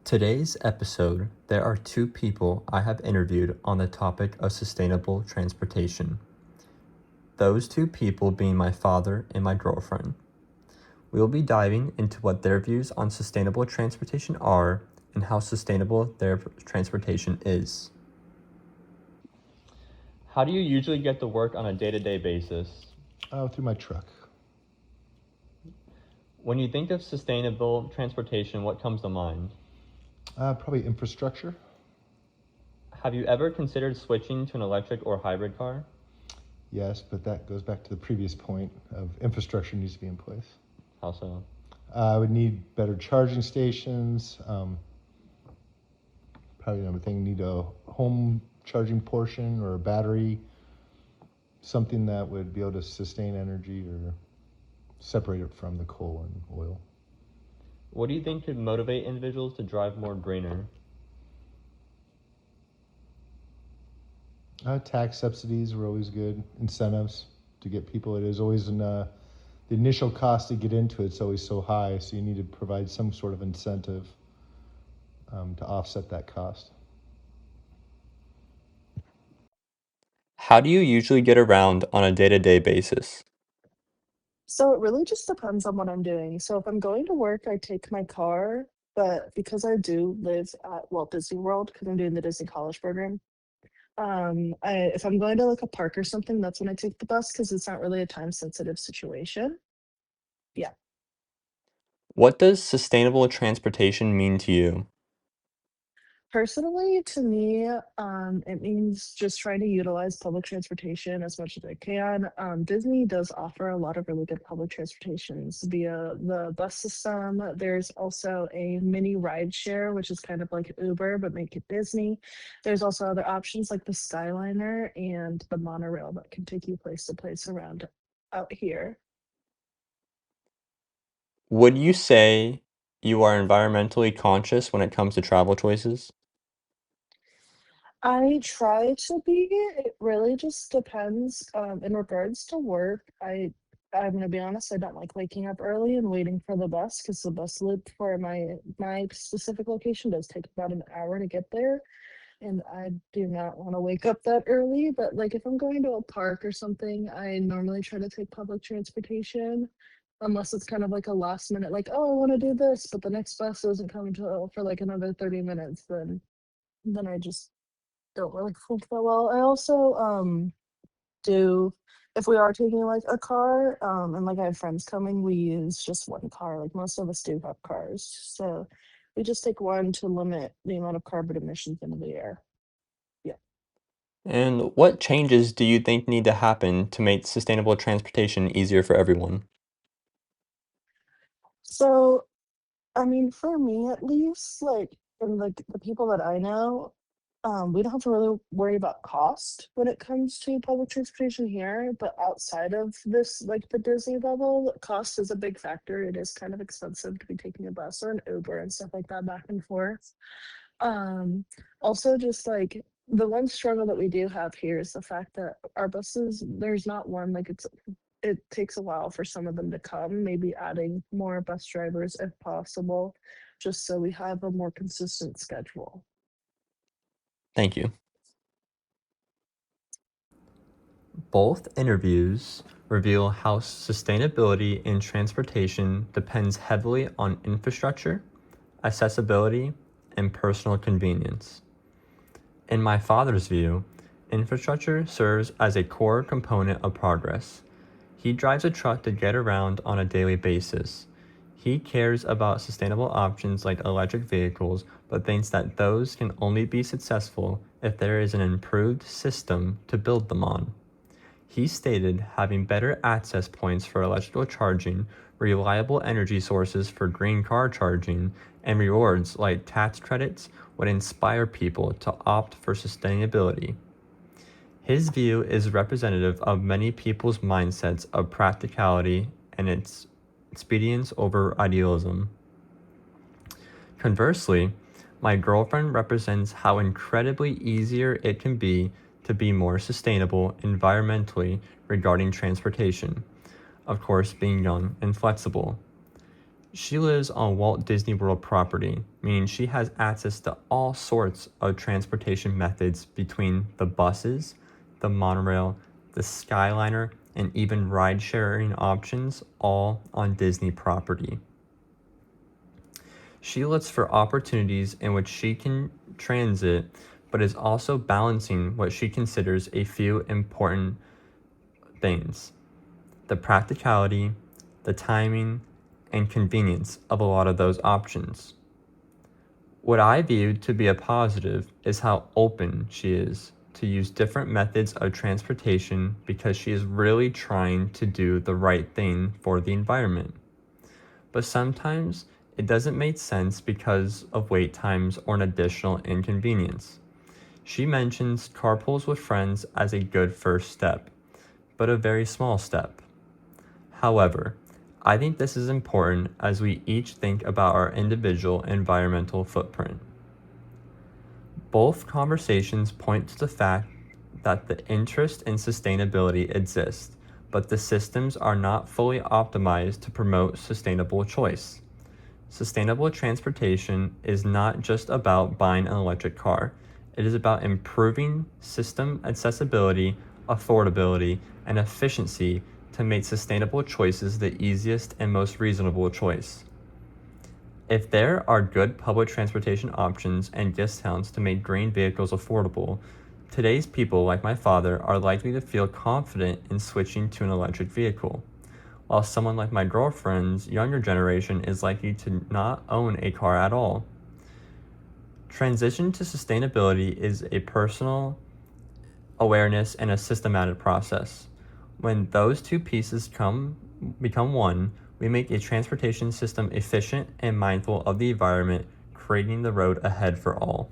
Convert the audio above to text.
Today's episode, there are two people I have interviewed on the topic of sustainable transportation. Those two people being my father and my girlfriend. We will be diving into what their views on sustainable transportation are and how sustainable their transportation is. How do you usually get to work on a day-to-day basis? Through my truck. When you think of sustainable transportation, what comes to mind? Probably infrastructure. Have you ever considered switching to an electric or hybrid car? Yes, but that goes back to the previous point of infrastructure needs to be in place. How so? I would need better charging stations. Probably another thing, need a home charging portion or a battery, something that would be able to sustain energy or separate it from the coal and oil. What do you think could motivate individuals to drive more greener? Tax subsidies are always good. Incentives to get people. It is always the initial cost to get into it's always so high, so you need to provide some sort of incentive to offset that cost. How do you usually get around on a day-to-day basis? So it really just depends on what I'm doing. So if I'm going to work, I take my car, but because I do live at Walt Disney World, because I'm doing the Disney College program, if I'm going to like a park or something, that's when I take the bus because it's not really a time sensitive situation. Yeah. What does sustainable transportation mean to you? Personally, to me, it means just trying to utilize public transportation as much as I can. Disney does offer a lot of really good public transportations via the bus system. There's also a mini ride share, which is kind of like Uber, but make it Disney. There's also other options like the Skyliner and the monorail that can take you place to place around out here. Would you say you are environmentally conscious when it comes to travel choices? I try to be. It really just depends. In regards to work, I'm gonna be honest, I don't like waking up early and waiting for the bus because the bus loop for my specific location does take about an hour to get there. And I do not want to wake up that early. But like if I'm going to a park or something, I normally try to take public transportation. Unless it's kind of like a last minute, like, oh, I want to do this, but the next bus doesn't come until for like another 30 minutes, then I just don't really think that well. I also do if we are taking like a car, and like I have friends coming, we use just one car. Like most of us do have cars. So we just take one to limit the amount of carbon emissions into the air. Yeah. And what changes do you think need to happen to make sustainable transportation easier for everyone? So I mean, for me at least, like, and like the people that I know, we don't have to really worry about cost when it comes to public transportation here. But outside of this, like the Disney bubble, cost is a big factor. It is kind of expensive to be taking a bus or an Uber and stuff like that back and forth. Um, Also, just like the one struggle that we do have here is the fact that our buses, there's not one like it takes a while for some of them to come, maybe adding more bus drivers if possible, just so we have a more consistent schedule. Thank you. Both interviews reveal how sustainability in transportation depends heavily on infrastructure, accessibility, and personal convenience. In my father's view, infrastructure serves as a core component of progress. He drives a truck to get around on a daily basis. He cares about sustainable options like electric vehicles, but thinks that those can only be successful if there is an improved system to build them on. He stated having better access points for electrical charging, reliable energy sources for green car charging, and rewards like tax credits would inspire people to opt for sustainability. His view is representative of many people's mindsets of practicality and its expedience over idealism. Conversely, my girlfriend represents how incredibly easier it can be to be more sustainable environmentally regarding transportation, of course, being young and flexible. She lives on Walt Disney World property, meaning she has access to all sorts of transportation methods between the buses, the monorail, the Skyliner, and even ride sharing options, all on Disney property. She looks for opportunities in which she can transit, but is also balancing what she considers a few important things: the practicality, the timing, and convenience of a lot of those options. What I view to be a positive is how open she is to use different methods of transportation because she is really trying to do the right thing for the environment. But sometimes it doesn't make sense because of wait times or an additional inconvenience. She mentions carpools with friends as a good first step, but a very small step. However, I think this is important as we each think about our individual environmental footprint. Both conversations point to the fact that the interest in sustainability exists, but the systems are not fully optimized to promote sustainable choice. Sustainable transportation is not just about buying an electric car. It is about improving system accessibility, affordability, and efficiency to make sustainable choices the easiest and most reasonable choice. If there are good public transportation options and discounts to make green vehicles affordable, today's people, like my father, are likely to feel confident in switching to an electric vehicle, while someone like my girlfriend's younger generation is likely to not own a car at all. Transition to sustainability is a personal awareness and a systematic process. When those two pieces become one, we make a transportation system efficient and mindful of the environment, creating the road ahead for all.